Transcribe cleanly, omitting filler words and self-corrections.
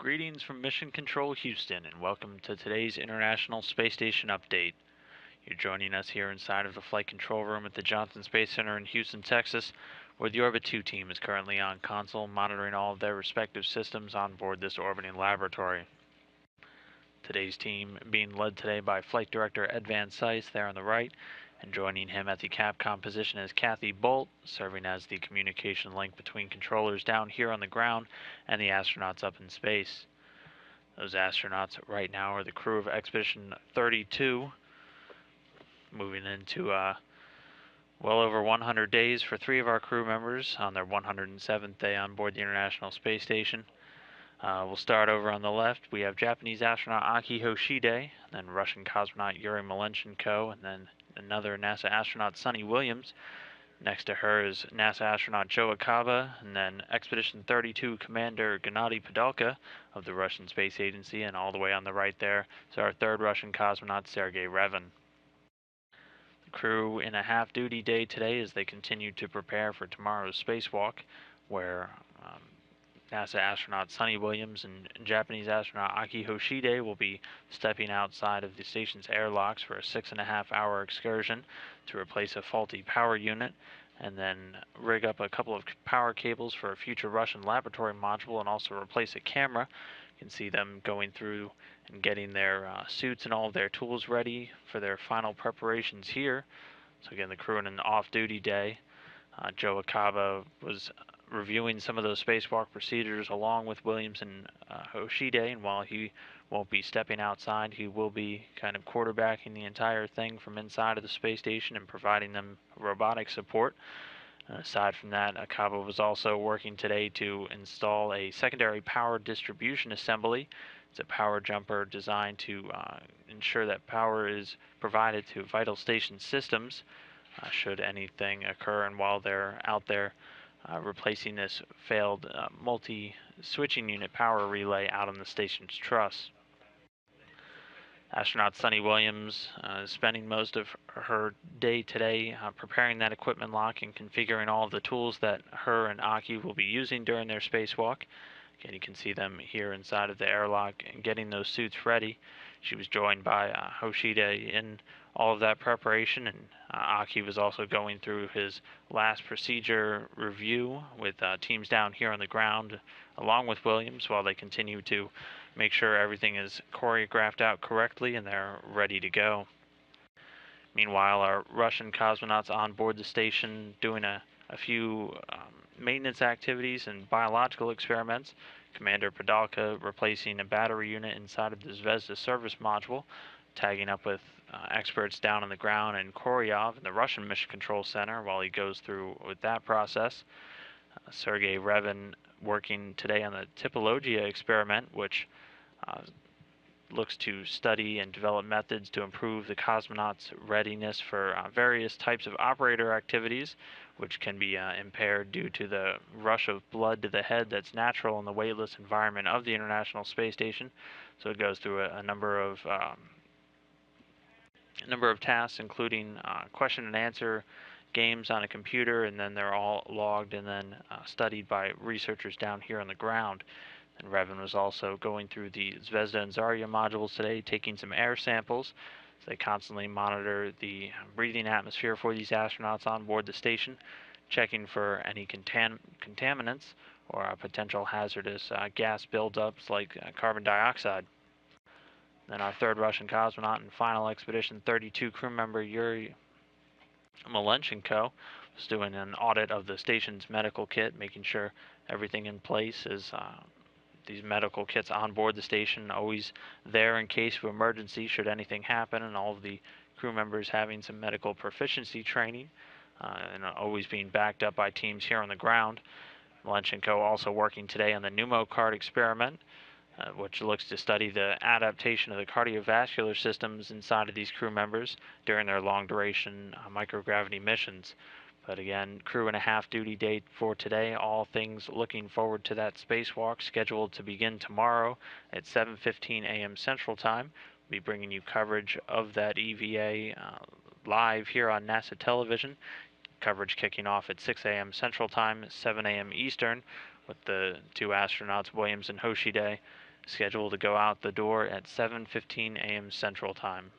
Greetings from Mission Control Houston, and welcome to today's International Space Station update. You're joining us here inside of the flight control room at the Johnson Space Center in Houston, Texas, where the Orbit 2 team is currently on console monitoring all of their respective systems on board this orbiting laboratory. Today's team being led today by Flight Director Ed Van Cise there on the right, and joining him at the Capcom position is Kathy Bolt, serving as the communication link between controllers down here on the ground and the astronauts up in space. Those astronauts right now are the crew of Expedition 32, moving into well over 100 days for 3 of our crew members on their 107th day on board the International Space Station. We'll start over on the left. We have Japanese astronaut Aki Hoshide, then Russian cosmonaut Yuri Malenchenko, and then another NASA astronaut, Sunny Williams. Next to her is NASA astronaut Joe Akaba, and then Expedition 32 Commander Gennady Padalka of the Russian Space Agency, and all the way on the right there is our third Russian cosmonaut, Sergei Revin. The crew in a half-duty day today as they continue to prepare for tomorrow's spacewalk, where NASA astronaut Sunny Williams and Japanese astronaut Aki Hoshide will be stepping outside of the station's airlocks for a 6.5-hour excursion to replace a faulty power unit, and then rig up a couple of power cables for a future Russian laboratory module, and also replace a camera. You can see them going through and getting their suits and all of their tools ready for their final preparations here. So again, the crew in an off-duty day. Joe Akaba was reviewing some of those spacewalk procedures along with Williams and Hoshide, and while he won't be stepping outside, he will be kind of quarterbacking the entire thing from inside of the space station and providing them robotic support. Aside from that, Akaba was also working today to install a secondary power distribution assembly. It's a power jumper designed to ensure that power is provided to vital station systems should anything occur, and while they're out there replacing this failed multi-switching unit power relay out on the station's truss. Astronaut Sunny Williams is spending most of her day today preparing that equipment lock and configuring all of the tools that her and Aki will be using during their spacewalk. Again, you can see them here inside of the airlock and getting those suits ready. She was joined by Hoshide in all of that preparation, and Aki was also going through his last procedure review with teams down here on the ground along with Williams while they continue to make sure everything is choreographed out correctly and they're ready to go. Meanwhile, our Russian cosmonauts on board the station doing a few maintenance activities and biological experiments. Commander Padalka replacing a battery unit inside of the Zvezda service module, tagging up with experts down on the ground in Koryov in the Russian Mission Control Center while he goes through with that process. Sergei Revin working today on the Typologia experiment, which looks to study and develop methods to improve the cosmonauts' readiness for various types of operator activities, which can be impaired due to the rush of blood to the head that's natural in the weightless environment of the International Space Station. So it goes through a number of tasks, including question and answer games on a computer, and then they're all logged and then studied by researchers down here on the ground. And Revin was also going through the Zvezda and Zarya modules today, taking some air samples. So they constantly monitor the breathing atmosphere for these astronauts on board the station, checking for any contaminants or potential hazardous gas buildups like carbon dioxide. Then our third Russian cosmonaut and final Expedition 32 crew member Yuri Malenchenko was doing an audit of the station's medical kit, making sure everything in place is these medical kits on board the station, always there in case of emergency should anything happen, and all of the crew members having some medical proficiency training and always being backed up by teams here on the ground. Malenchenko also working today on the pneumocard experiment, which looks to study the adaptation of the cardiovascular systems inside of these crew members during their long-duration microgravity missions. But again, crew and a half duty day for today. All things looking forward to that spacewalk scheduled to begin tomorrow at 7:15 a.m. Central Time. We'll be bringing you coverage of that EVA live here on NASA television. Coverage kicking off at 6 a.m. Central Time, 7 a.m. Eastern, with the two astronauts, Williams and Hoshide, scheduled to go out the door at 7:15 a.m. Central Time.